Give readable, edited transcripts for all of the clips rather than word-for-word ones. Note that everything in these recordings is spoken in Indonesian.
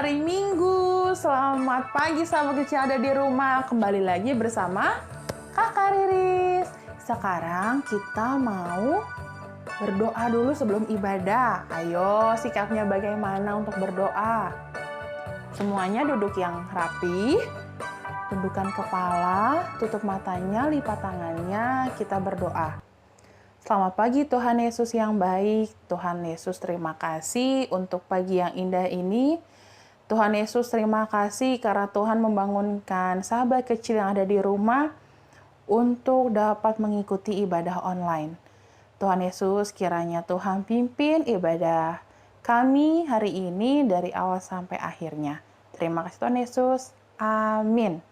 hari Minggu. Selamat pagi sahabat kecil ada di rumah. Kembali lagi bersama Kakak Riris. Sekarang kita mau berdoa dulu sebelum ibadah. Ayo, sikapnya bagaimana untuk berdoa? Semuanya duduk yang rapi, tundukkan kepala, tutup matanya, lipat tangannya, kita berdoa. Selamat pagi Tuhan Yesus yang baik. Tuhan Yesus terima kasih untuk pagi yang indah ini. Tuhan Yesus terima kasih karena Tuhan membangunkan sahabat kecil yang ada di rumah untuk dapat mengikuti ibadah online. Tuhan Yesus kiranya Tuhan pimpin ibadah kami hari ini dari awal sampai akhirnya. Terima kasih Tuhan Yesus. Amin.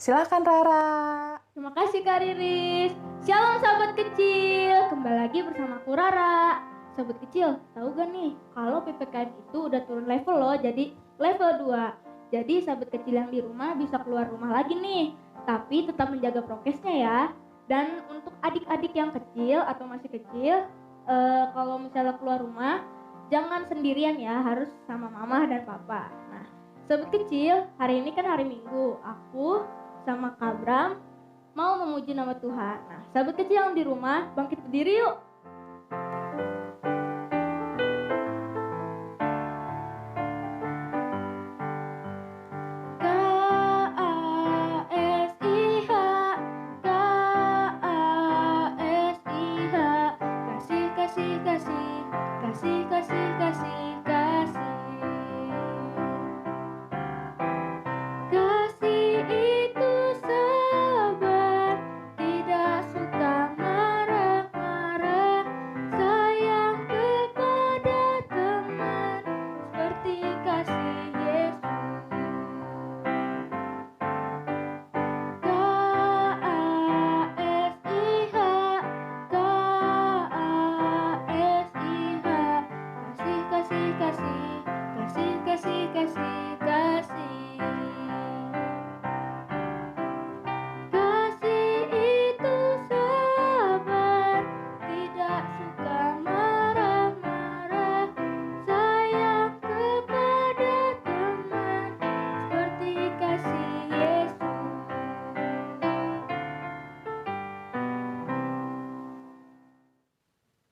Silakan Rara. Terima kasih Kak Riris. Shalom sahabat kecil, kembali lagi bersama aku Rara. Sahabat kecil, tahu gak nih kalau PPKM itu udah turun level loh, jadi level 2. Jadi sahabat kecil yang di rumah bisa keluar rumah lagi nih, tapi tetap menjaga prokesnya ya. Dan untuk adik-adik yang kecil atau masih kecil, kalau misalnya keluar rumah, jangan sendirian ya, harus sama mama dan papa. Nah, sahabat kecil, hari ini kan hari Minggu, aku sama Kak Bram mau memuji nama Tuhan. Nah, sahabat kecil yang di rumah, bangkit berdiri yuk.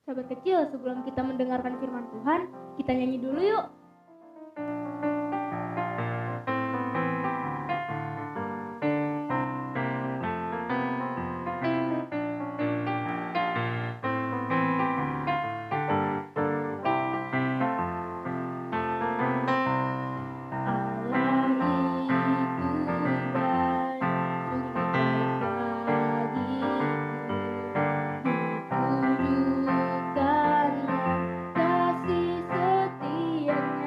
Sahabat kecil, sebelum kita mendengarkan firman Tuhan, kita nyanyi dulu yuk. Kasih setianya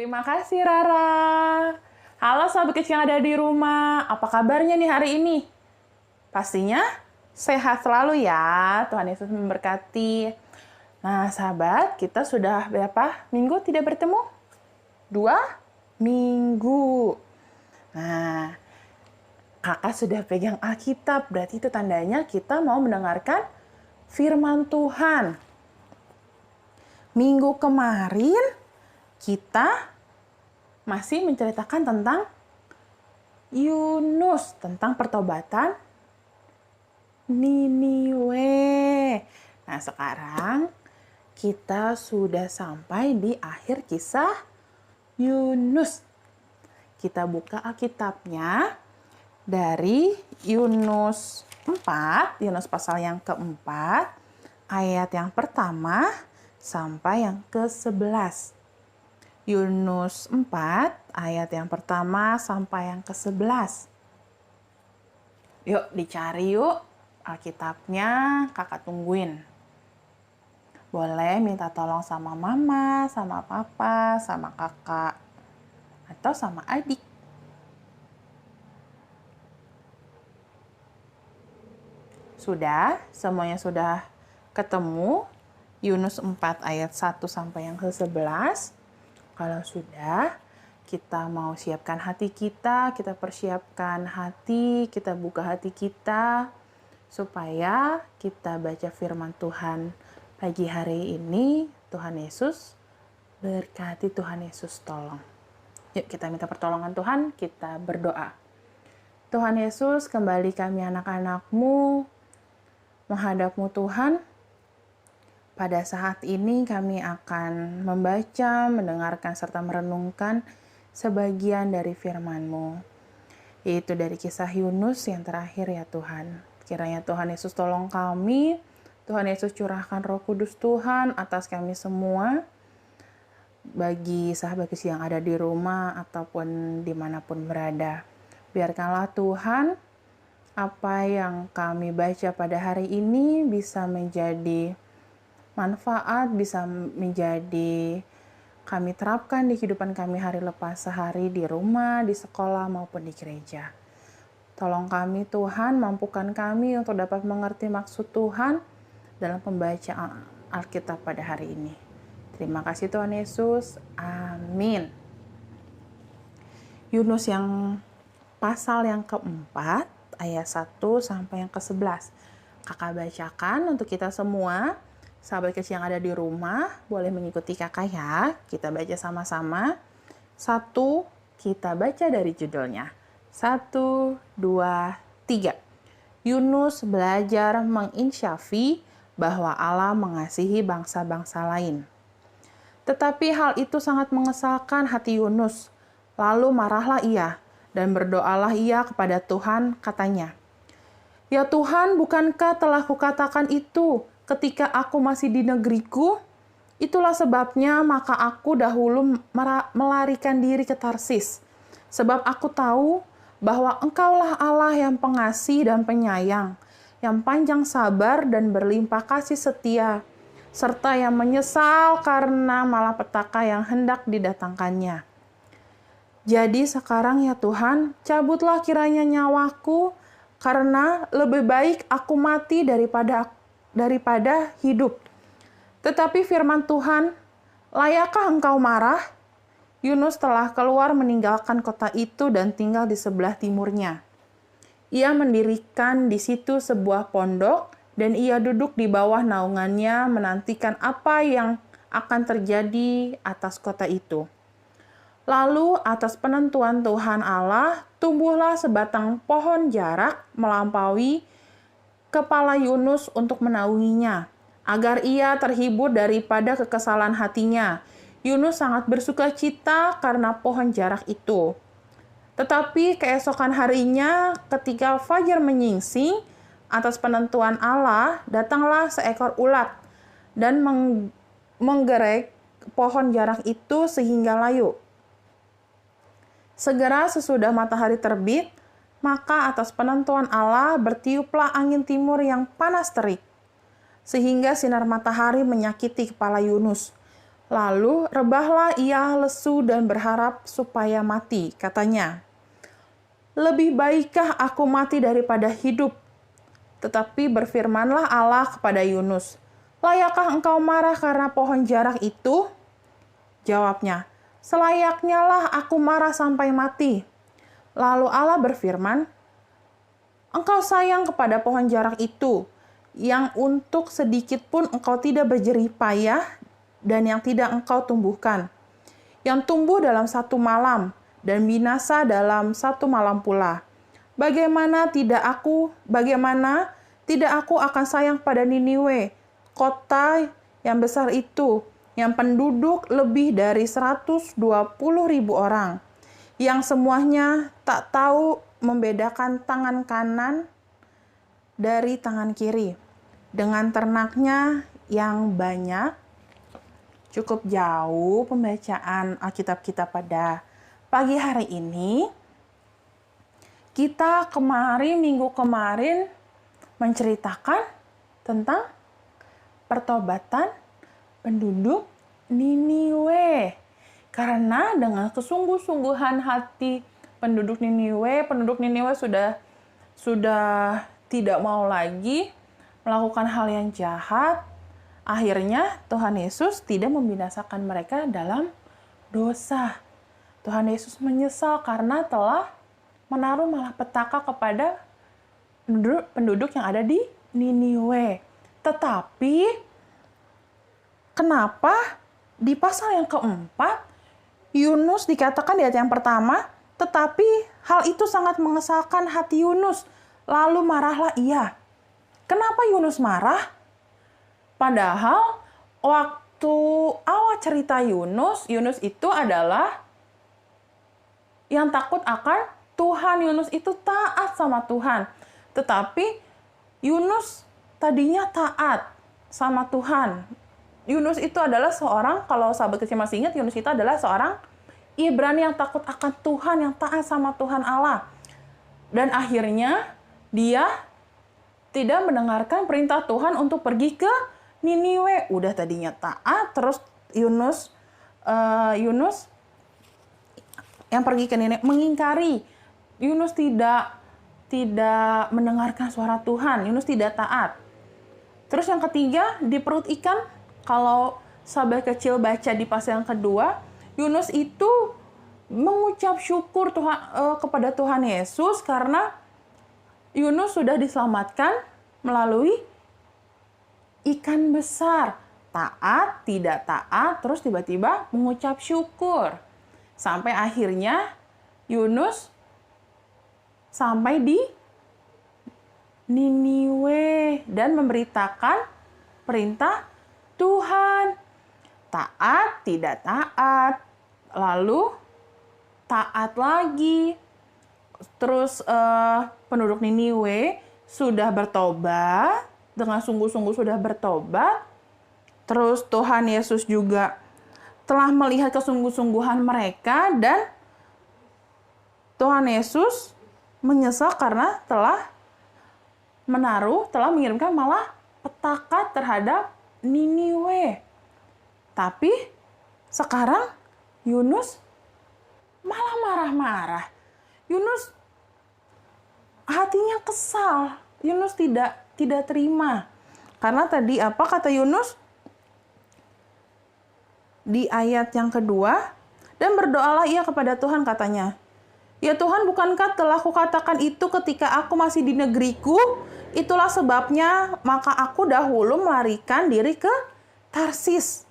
Terima kasih Rara. Halo sahabat kecil yang ada di rumah, apa kabarnya nih hari ini? Pastinya sehat selalu ya, Tuhan Yesus memberkati. Nah sahabat, kita sudah berapa minggu tidak bertemu? 2 minggu. Nah, kakak sudah pegang Alkitab, berarti itu tandanya kita mau mendengarkan firman Tuhan. Minggu kemarin kita masih menceritakan tentang Yunus, tentang pertobatan Niniwe. Nah, sekarang kita sudah sampai di akhir kisah Yunus. Kita buka Alkitabnya dari Yunus 4, Yunus pasal yang keempat, ayat yang pertama sampai yang ke-11. Yunus 4, ayat yang pertama sampai yang ke-11. Yuk, dicari yuk Alkitabnya, kakak tungguin. Boleh minta tolong sama mama, sama papa, sama kakak, atau sama adik. Sudah? Semuanya sudah ketemu? Yunus 4 ayat 1 sampai yang ke-11. Kalau sudah, kita mau siapkan hati kita persiapkan hati, kita buka hati kita, supaya kita baca firman Tuhan pagi hari ini. Tuhan Yesus berkati, Tuhan Yesus tolong. Yuk kita minta pertolongan Tuhan, kita berdoa. Tuhan Yesus, kembali kami anak-anak-Mu menghadap-Mu Tuhan. Pada saat ini kami akan membaca, mendengarkan, serta merenungkan sebagian dari firman-Mu, yaitu dari kisah Yunus yang terakhir ya Tuhan. Kiranya Tuhan Yesus tolong kami, Tuhan Yesus curahkan Roh Kudus Tuhan atas kami semua, bagi sahabat kecil yang ada di rumah ataupun dimanapun berada. Biarkanlah Tuhan, apa yang kami baca pada hari ini bisa menjadi manfaat, bisa menjadi kami terapkan di kehidupan kami hari lepas sehari di rumah, di sekolah, maupun di gereja. Tolong kami Tuhan, mampukan kami untuk dapat mengerti maksud Tuhan dalam pembacaan Alkitab pada hari ini. Terima kasih Tuhan Yesus. Amin. Yunus yang pasal yang keempat, ayat 1 sampai yang ke-11. Kakak bacakan untuk kita semua. Sahabat kecil yang ada di rumah, boleh mengikuti kakak ya. Kita baca sama-sama. 1, kita baca dari judulnya. 1, 2, 3. Yunus belajar menginsyafi bahwa Allah mengasihi bangsa-bangsa lain. Tetapi hal itu sangat mengesalkan hati Yunus. Lalu marahlah ia, dan berdoalah ia kepada Tuhan, katanya, "Ya Tuhan, bukankah telah kukatakan itu ketika aku masih di negeriku? Itulah sebabnya maka aku dahulu melarikan diri ke Tarsis. Sebab aku tahu bahwa Engkaulah Allah yang pengasih dan penyayang, yang panjang sabar dan berlimpah kasih setia, serta yang menyesal karena malapetaka yang hendak didatangkannya. Jadi sekarang ya Tuhan, cabutlah kiranya nyawaku, karena lebih baik aku mati daripada hidup." Tetapi firman Tuhan, "Layakkah engkau marah?" Yunus telah keluar meninggalkan kota itu dan tinggal di sebelah timurnya. Ia mendirikan di situ sebuah pondok dan ia duduk di bawah naungannya menantikan apa yang akan terjadi atas kota itu. Lalu atas penentuan Tuhan Allah, tumbuhlah sebatang pohon jarak melampaui kepala Yunus untuk menaunginya, agar ia terhibur daripada kekesalan hatinya. Yunus sangat bersuka cita karena pohon jarak itu. Tetapi keesokan harinya, ketika fajar menyingsing, atas penentuan Allah, datanglah seekor ulat dan menggerek pohon jarak itu sehingga layu. Segera sesudah matahari terbit, maka atas penentuan Allah bertiuplah angin timur yang panas terik, sehingga sinar matahari menyakiti kepala Yunus. Lalu rebahlah ia lesu dan berharap supaya mati. Katanya, lebih baikkah aku mati daripada hidup? Tetapi berfirmanlah Allah kepada Yunus, layakkah engkau marah karena pohon jarak itu? Jawabnya, selayaknya lah aku marah sampai mati. Lalu Allah berfirman, engkau sayang kepada pohon jarak itu, yang untuk sedikit pun engkau tidak berjerih payah, dan yang tidak engkau tumbuhkan, yang tumbuh dalam satu malam, dan binasa dalam satu malam pula. Bagaimana tidak aku akan sayang pada Niniwe, kota yang besar itu, yang penduduk lebih dari 120.000 orang, yang semuanya tak tahu membedakan tangan kanan dari tangan kiri, dengan ternaknya yang banyak. Cukup jauh pembacaan Alkitab kita pada pagi hari ini. Kita minggu kemarin menceritakan tentang pertobatan penduduk Niniwe. Karena dengan kesungguh-sungguhan hati penduduk Niniwe sudah tidak mau lagi melakukan hal yang jahat. Akhirnya Tuhan Yesus tidak membinasakan mereka dalam dosa. Tuhan Yesus menyesal karena telah menaruh malapetaka kepada penduduk yang ada di Niniwe. Tetapi kenapa di pasal yang keempat Yunus dikatakan di ayat yang pertama, tetapi hal itu sangat mengesalkan hati Yunus, lalu marahlah ia. Kenapa Yunus marah? Padahal waktu awal cerita Yunus itu adalah yang takut akan Tuhan. Yunus itu taat sama Tuhan. Tetapi Yunus tadinya taat sama Tuhan. Yunus itu adalah seorang, kalau sahabat kecil masih ingat, Yunus itu adalah seorang Ibrani yang takut akan Tuhan, yang taat sama Tuhan Allah. Dan akhirnya dia tidak mendengarkan perintah Tuhan untuk pergi ke Niniwe. Udah tadinya taat, terus Yunus yang pergi ke Niniwe mengingkari. Yunus tidak mendengarkan suara Tuhan. Yunus tidak taat. Terus yang ketiga, di perut ikan, kalau sahabat kecil baca di pasal yang kedua, Yunus itu mengucap syukur kepada Tuhan Yesus karena Yunus sudah diselamatkan melalui ikan besar. Taat, tidak taat, terus tiba-tiba mengucap syukur. Sampai akhirnya Yunus sampai di Niniwe dan memberitakan perintah Tuhan. Taat, tidak taat, lalu taat lagi. Terus penduduk Niniwe sudah bertobat, dengan sungguh-sungguh sudah bertobat. Terus Tuhan Yesus juga telah melihat kesungguh-sungguhan mereka dan Tuhan Yesus menyesal karena telah mengirimkan malah petaka terhadap Niniwe. Tapi sekarang Yunus malah marah-marah. Yunus hatinya kesal. Yunus tidak terima. Karena tadi apa kata Yunus? Di ayat yang kedua, dan berdoalah ia kepada Tuhan katanya. Ya Tuhan, bukankah telah kukatakan itu ketika aku masih di negeriku? Itulah sebabnya maka aku dahulu melarikan diri ke Tarsis.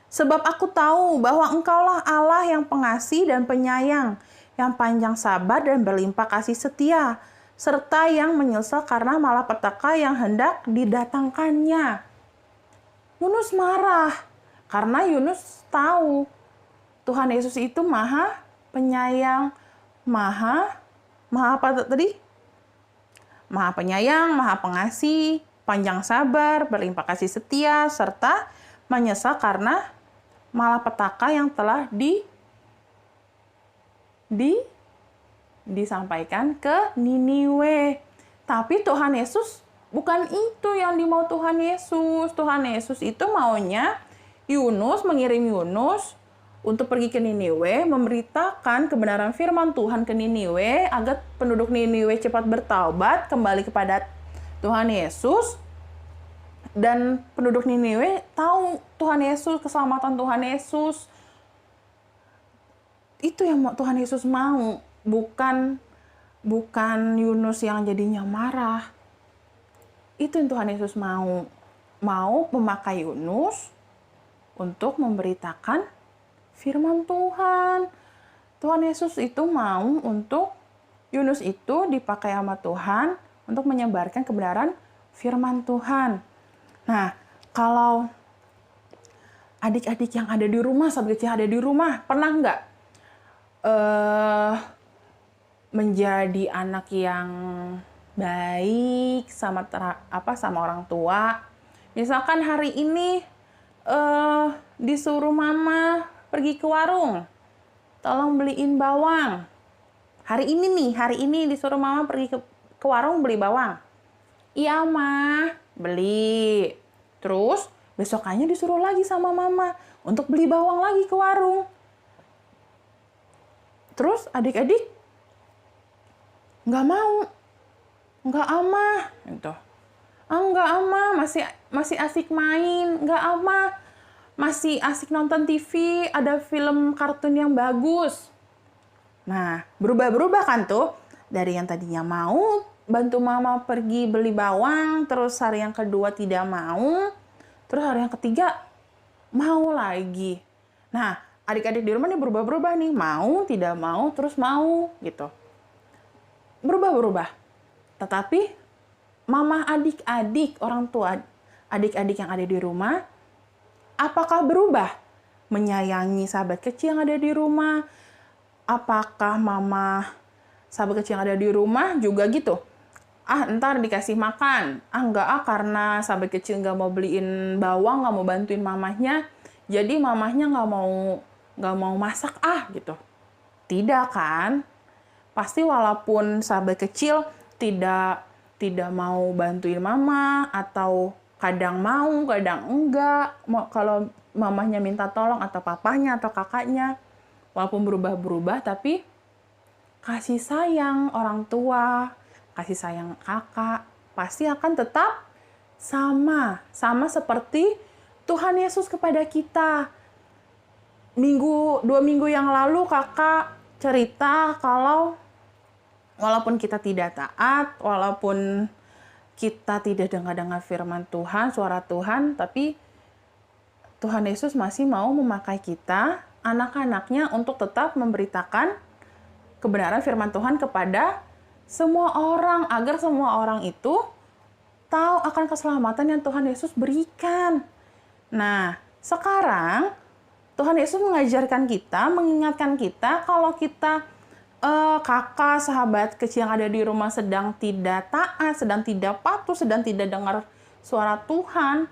Sebab aku tahu bahwa engkaulah Allah yang pengasih dan penyayang, yang panjang sabar dan berlimpah kasih setia, serta yang menyesal karena malapetaka yang hendak didatangkannya. Yunus marah karena Yunus tahu Tuhan Yesus itu maha penyayang, maha apa tadi? Maha penyayang, maha pengasih, panjang sabar, berlimpah kasih setia, serta menyesal karena malapetaka yang telah disampaikan ke Niniwe. Tapi Tuhan Yesus bukan itu yang dimau Tuhan Yesus. Tuhan Yesus itu maunya mengirim Yunus untuk pergi ke Niniwe, memberitakan kebenaran firman Tuhan ke Niniwe, agar penduduk Niniwe cepat bertaubat, kembali kepada Tuhan Yesus, dan penduduk Niniwe tahu Tuhan Yesus, keselamatan Tuhan Yesus. Itu yang Tuhan Yesus mau, bukan Yunus yang jadinya marah. Itu yang Tuhan Yesus mau memakai Yunus untuk memberitakan firman Tuhan. Tuhan Yesus itu mau untuk Yunus itu dipakai sama Tuhan untuk menyebarkan kebenaran firman Tuhan. Nah, kalau adik-adik yang ada di rumah, sahabat kecil ada di rumah, pernah nggak menjadi anak yang baik sama orang tua? Misalkan hari ini disuruh mama pergi ke warung, tolong beliin bawang. Hari ini disuruh mama pergi ke warung beli bawang. Iya mah, beli. Terus besokannya disuruh lagi sama mama untuk beli bawang lagi ke warung. Terus adik-adik nggak mau, nggak amah, gitu. Nggak ama, masih asik main, nggak ama, masih asik nonton TV, ada film kartun yang bagus. Nah, berubah-berubah kan tuh, dari yang tadinya mau bantu mama pergi beli bawang, terus hari yang kedua tidak mau, terus hari yang ketiga mau lagi. Nah, adik-adik di rumah nih berubah-berubah nih, mau, tidak mau, terus mau, gitu. Berubah-berubah. Tetapi mama adik-adik, orang tua adik-adik yang ada di rumah, apakah berubah? Menyayangi sahabat kecil yang ada di rumah? Apakah mama sahabat kecil yang ada di rumah juga gitu? Ntar dikasih makan. Enggak karena sahabat kecil nggak mau beliin bawang, nggak mau bantuin mamahnya, jadi mamahnya nggak mau masak gitu. Tidak kan? Pasti walaupun sahabat kecil tidak mau bantuin mama, atau kadang mau, kadang enggak. Kalau mamahnya minta tolong, atau papahnya, atau kakaknya, walaupun berubah-berubah, tapi kasih sayang orang tua, kasih sayang kakak, pasti akan tetap sama seperti Tuhan Yesus kepada kita. 2 minggu yang lalu kakak cerita kalau walaupun kita tidak taat, walaupun kita tidak dengar firman Tuhan, suara Tuhan, tapi Tuhan Yesus masih mau memakai kita, anak-anaknya, untuk tetap memberitakan kebenaran firman Tuhan kepada semua orang, agar semua orang itu tahu akan keselamatan yang Tuhan Yesus berikan. Nah, sekarang Tuhan Yesus mengajarkan kita, mengingatkan kita, kalau kita kakak, sahabat kecil yang ada di rumah sedang tidak taat, sedang tidak patuh, sedang tidak dengar suara Tuhan,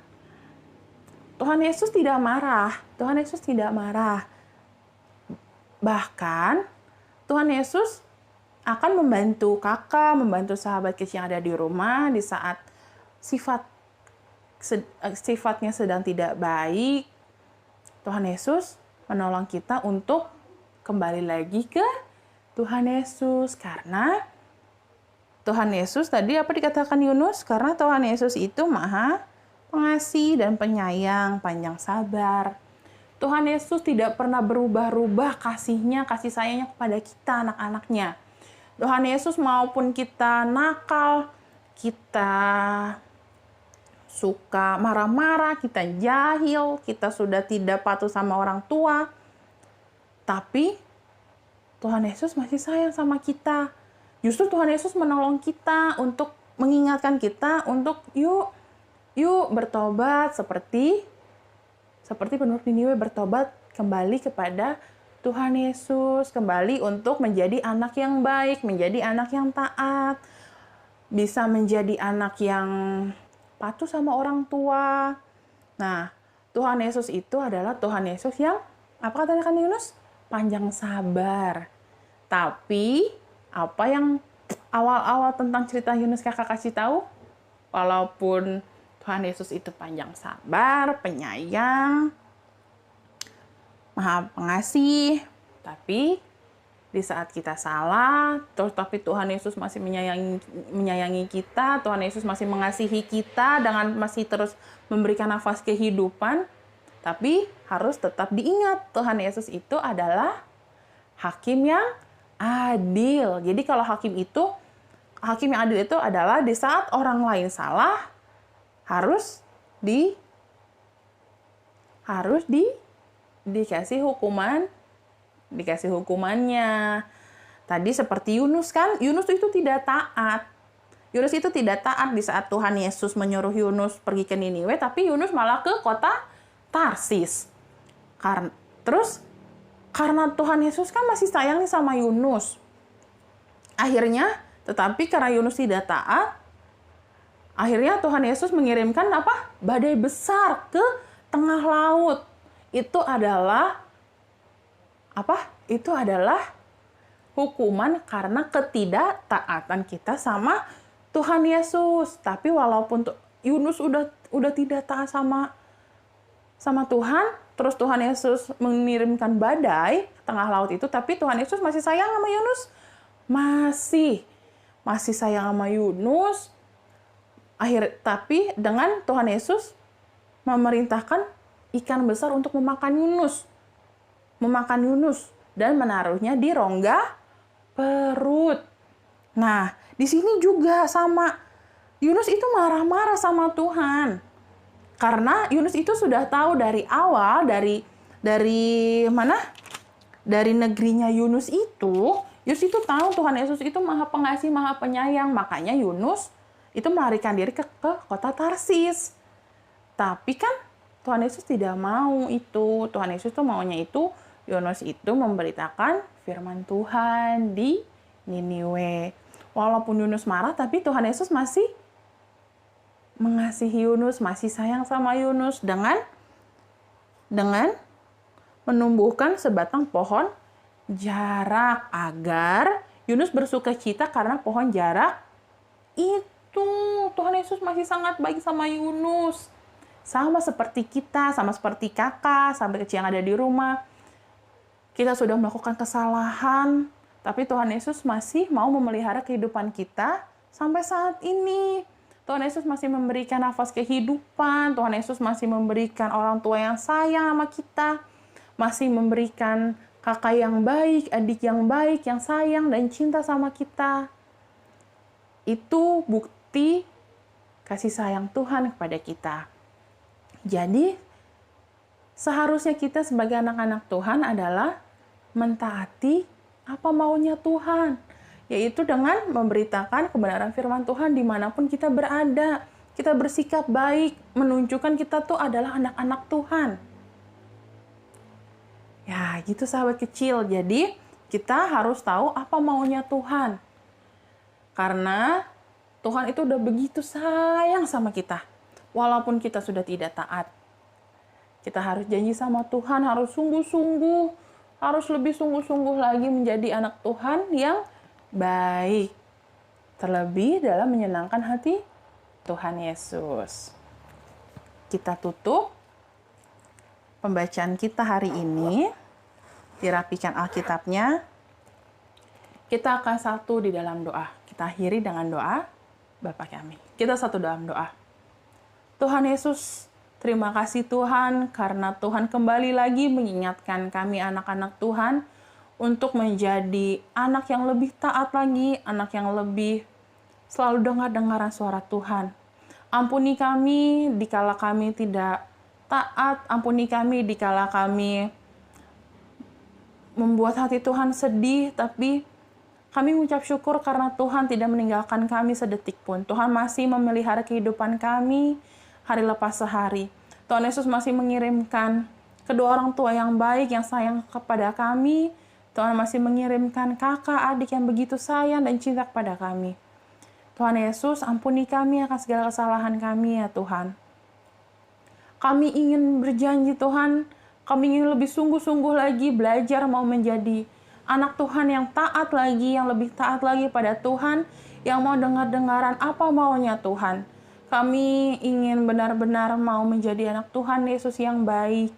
Tuhan Yesus tidak marah. Tuhan Yesus tidak marah. Bahkan Tuhan Yesus akan membantu kakak, membantu sahabat kecil yang ada di rumah di saat sifatnya sedang tidak baik. Tuhan Yesus menolong kita untuk kembali lagi ke Tuhan Yesus, karena Tuhan Yesus tadi apa dikatakan Yunus? Karena Tuhan Yesus itu Maha Pengasih dan Penyayang, panjang sabar. Tuhan Yesus tidak pernah berubah-ubah kasih sayangnya kepada kita, anak-anaknya. Tuhan Yesus maupun kita nakal, kita suka marah-marah, kita jahil, kita sudah tidak patuh sama orang tua, tapi Tuhan Yesus masih sayang sama kita. Justru Tuhan Yesus menolong kita, untuk mengingatkan kita untuk yuk bertobat, seperti penduduk Niniwe bertobat kembali kepada Tuhan Yesus, kembali untuk menjadi anak yang baik, menjadi anak yang taat, bisa menjadi anak yang patuh sama orang tua. Nah, Tuhan Yesus itu adalah Tuhan Yesus yang, apa katakan Yunus? Panjang sabar. Tapi apa yang awal-awal tentang cerita Yunus kakak kasih tahu? Walaupun Tuhan Yesus itu panjang sabar, penyayang, Maha Pengasih. Tapi di saat kita salah, tapi Tuhan Yesus masih menyayangi kita, Tuhan Yesus masih mengasihi kita dengan masih terus memberikan nafas kehidupan. Tapi harus tetap diingat, Tuhan Yesus itu adalah hakim yang adil. Jadi kalau hakim yang adil itu adalah di saat orang lain salah, harus dikasih hukumannya. Tadi seperti Yunus kan, Yunus itu tidak taat. Yunus itu tidak taat di saat Tuhan Yesus menyuruh Yunus pergi ke Niniwe, tapi Yunus malah ke kota Tarsis. Karena Tuhan Yesus kan masih sayang nih sama Yunus. Tetapi karena Yunus tidak taat, akhirnya Tuhan Yesus mengirimkan badai besar ke tengah laut. Itu adalah hukuman karena ketidaktaatan kita sama Tuhan Yesus. Tapi walaupun Yunus udah tidak taat sama Tuhan, terus Tuhan Yesus mengirimkan badai ke tengah laut itu, tapi Tuhan Yesus masih sayang sama Yunus. Masih sayang sama Yunus. Tapi dengan Tuhan Yesus memerintahkan ikan besar untuk memakan Yunus dan menaruhnya di rongga perut. Nah, di sini juga sama. Yunus itu marah-marah sama Tuhan. Karena Yunus itu sudah tahu dari awal, dari negerinya Yunus itu tahu Tuhan Yesus itu Maha Pengasih, Maha Penyayang. Makanya Yunus itu melarikan diri ke kota Tarsis. Tapi kan Tuhan Yesus tidak mau itu. Tuhan Yesus tuh maunya itu Yunus itu memberitakan firman Tuhan di Niniwe. Walaupun Yunus marah, tapi Tuhan Yesus masih mengasihi Yunus, masih sayang sama Yunus dengan menumbuhkan sebatang pohon jarak agar Yunus bersukacita karena pohon jarak itu. Tuhan Yesus masih sangat baik sama Yunus. Sama seperti kita, sama seperti kakak, sampai kecil yang ada di rumah. Kita sudah melakukan kesalahan, tapi Tuhan Yesus masih mau memelihara kehidupan kita sampai saat ini. Tuhan Yesus masih memberikan nafas kehidupan. Tuhan Yesus masih memberikan orang tua yang sayang sama kita. Masih memberikan kakak yang baik, adik yang baik, yang sayang dan cinta sama kita. Itu bukti kasih sayang Tuhan kepada kita. Jadi, seharusnya kita sebagai anak-anak Tuhan adalah mentaati apa maunya Tuhan. Yaitu dengan memberitakan kebenaran firman Tuhan dimanapun kita berada. Kita bersikap baik, menunjukkan kita tuh adalah anak-anak Tuhan. Ya, gitu sahabat kecil. Jadi, kita harus tahu apa maunya Tuhan. Karena Tuhan itu udah begitu sayang sama kita. Walaupun kita sudah tidak taat. Kita harus janji sama Tuhan, harus sungguh-sungguh, harus lebih sungguh-sungguh lagi menjadi anak Tuhan yang baik. Terlebih dalam menyenangkan hati Tuhan Yesus. Kita tutup pembacaan kita hari ini. Dirapikan Alkitabnya. Kita akan satu di dalam doa. Kita akhiri dengan doa Bapa kami. Kita satu dalam doa. Tuhan Yesus, terima kasih Tuhan karena Tuhan kembali lagi mengingatkan kami anak-anak Tuhan untuk menjadi anak yang lebih taat lagi, anak yang lebih selalu dengar-dengaran suara Tuhan. Ampuni kami dikala kami tidak taat, ampuni kami dikala kami membuat hati Tuhan sedih, tapi kami mengucap syukur karena Tuhan tidak meninggalkan kami sedetik pun. Tuhan masih memelihara kehidupan kami hari lepas sehari. Tuhan Yesus masih mengirimkan kedua orang tua yang baik, yang sayang kepada kami. Tuhan masih mengirimkan kakak, adik yang begitu sayang dan cinta kepada kami. Tuhan Yesus, ampuni kami akan segala kesalahan kami ya Tuhan. Kami ingin berjanji Tuhan, kami ingin lebih sungguh-sungguh lagi belajar mau menjadi anak Tuhan yang taat lagi, yang lebih taat lagi pada Tuhan, yang mau dengar-dengaran apa maunya Tuhan. Kami ingin benar-benar mau menjadi anak Tuhan Yesus yang baik.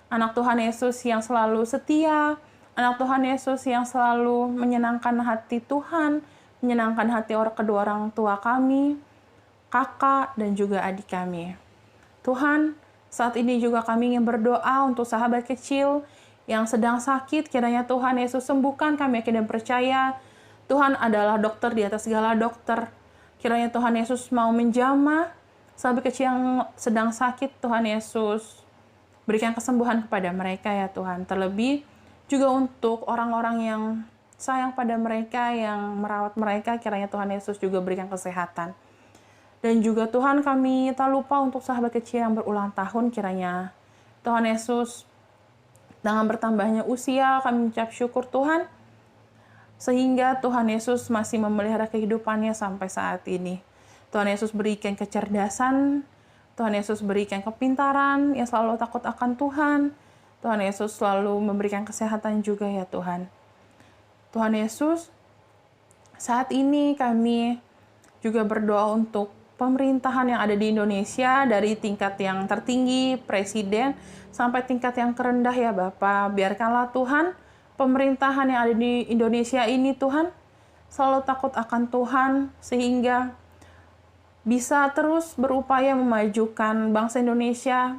anak Tuhan Yesus yang selalu setia, anak Tuhan Yesus yang selalu menyenangkan hati Tuhan, menyenangkan hati kedua orang tua kami, kakak, dan juga adik kami. Tuhan, saat ini juga kami ingin berdoa untuk sahabat kecil yang sedang sakit. Kiranya Tuhan Yesus sembuhkan, kami yakin dan percaya Tuhan adalah dokter di atas segala dokter. Kiranya Tuhan Yesus mau menjamah sahabat kecil yang sedang sakit. Tuhan Yesus berikan kesembuhan kepada mereka ya Tuhan. Terlebih juga untuk orang-orang yang sayang pada mereka, yang merawat mereka, kiranya Tuhan Yesus juga berikan kesehatan. Dan juga Tuhan, kami tak lupa untuk sahabat kecil yang berulang tahun, kiranya Tuhan Yesus dengan bertambahnya usia, kami mengucap syukur Tuhan, sehingga Tuhan Yesus masih memelihara kehidupannya sampai saat ini. Tuhan Yesus berikan kecerdasan, Tuhan Yesus berikan kepintaran, yang selalu takut akan Tuhan. Tuhan Yesus selalu memberikan kesehatan juga ya Tuhan. Tuhan Yesus, saat ini kami juga berdoa untuk pemerintahan yang ada di Indonesia, dari tingkat yang tertinggi, presiden, sampai tingkat yang terendah ya Bapa. Biarkanlah Tuhan, pemerintahan yang ada di Indonesia ini Tuhan, selalu takut akan Tuhan, sehingga bisa terus berupaya memajukan bangsa Indonesia,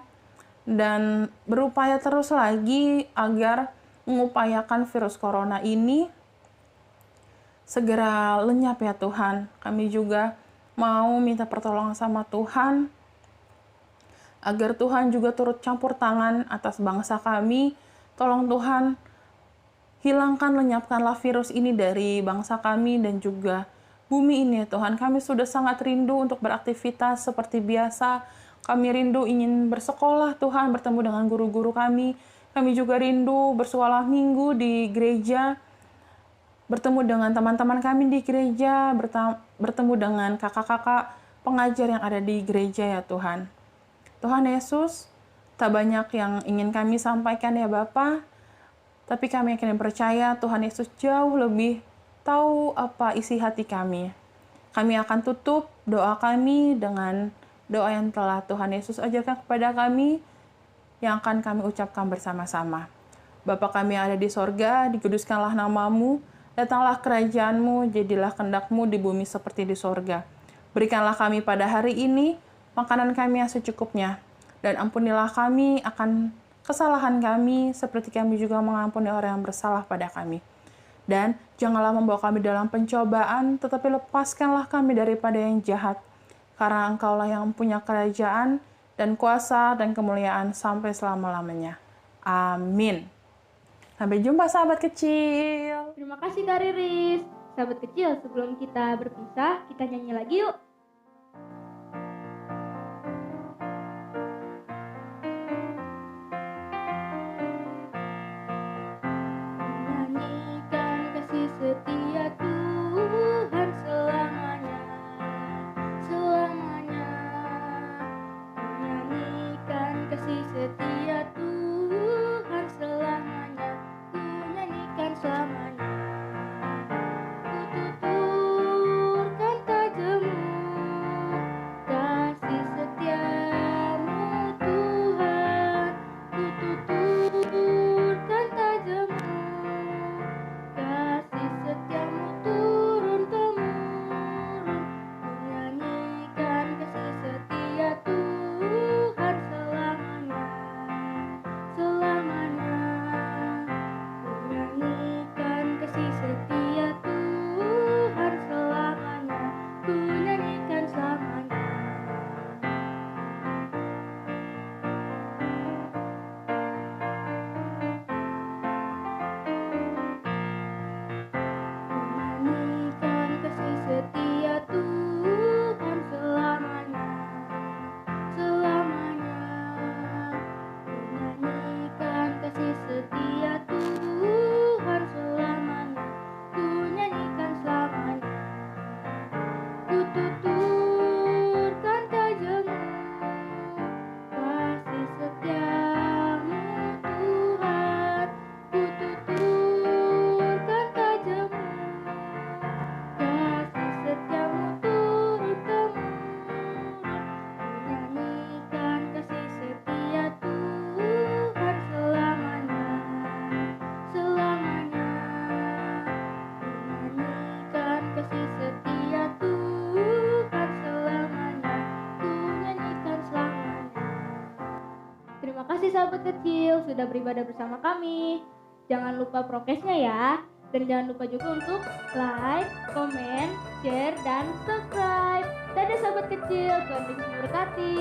dan berupaya terus lagi agar mengupayakan virus corona ini segera lenyap ya Tuhan. Kami juga mau minta pertolongan sama Tuhan, agar Tuhan juga turut campur tangan atas bangsa kami. Tolong Tuhan, hilangkan, lenyapkanlah virus ini dari bangsa kami dan juga bumi ini ya Tuhan. Kami sudah sangat rindu untuk beraktivitas seperti biasa. Kami rindu ingin bersekolah Tuhan, bertemu dengan guru-guru kami. Kami juga rindu bersekolah minggu di gereja, bertemu dengan teman-teman kami di gereja, bertemu dengan kakak-kakak pengajar yang ada di gereja ya Tuhan. Tuhan Yesus, tak banyak yang ingin kami sampaikan ya Bapa, tapi kami yakin dan percaya Tuhan Yesus jauh lebih tahu apa isi hati kami. Kami akan tutup doa kami dengan doa yang telah Tuhan Yesus ajarkan kepada kami, yang akan kami ucapkan bersama-sama. Bapa kami yang ada di sorga, dikuduskanlah namamu, datanglah kerajaan-Mu, jadilah kehendak-Mu di bumi seperti di sorga. Berikanlah kami pada hari ini makanan kami yang secukupnya, dan ampunilah kami akan kesalahan kami, seperti kami juga mengampuni orang yang bersalah pada kami. Dan janganlah membawa kami dalam pencobaan, tetapi lepaskanlah kami daripada yang jahat, karena Engkaulah yang punya kerajaan, dan kuasa, dan kemuliaan sampai selama-lamanya. Amin. Sampai jumpa sahabat kecil. Terima kasih Kak Riris. Sahabat kecil, sebelum kita berpisah, kita nyanyi lagi yuk. Menyanyikan kasih setia Tuhan selamanya, selamanya. Menyanyikan kasih setia Tuhan selamanya, ku nyanyikan selamanya. Ku tuturkan tajammu, kasih setiamu Tuhan. Ku tuturkan tajammu, kasih setiamu turun-temurun. Ku nyanyikan kasih setia Tuhan selamanya, selamanya. Ku nyanyikan kasih setia Tuhan selamanya, ku nyanyikan selamanya. Menyanyikan kasih setia Tuhan selamanya, selamanya. Menyanyikan kasih setia Tuhan selamanya, ku nyanyikan selamanya. Ku tuturkan tajammu, kasih setiamu Tuhan. Ku tuturkan tajammu, kasih setiamu turun-temurun. Ku nyanyikan kasih setia Tuhan selamanya, kasih sahabat kecil sudah beribadah bersama kami. Jangan lupa prokesnya ya. Dan jangan lupa juga untuk like, comment, share, dan subscribe. Dadah sahabat kecil, Tuhan Yesus memberkati.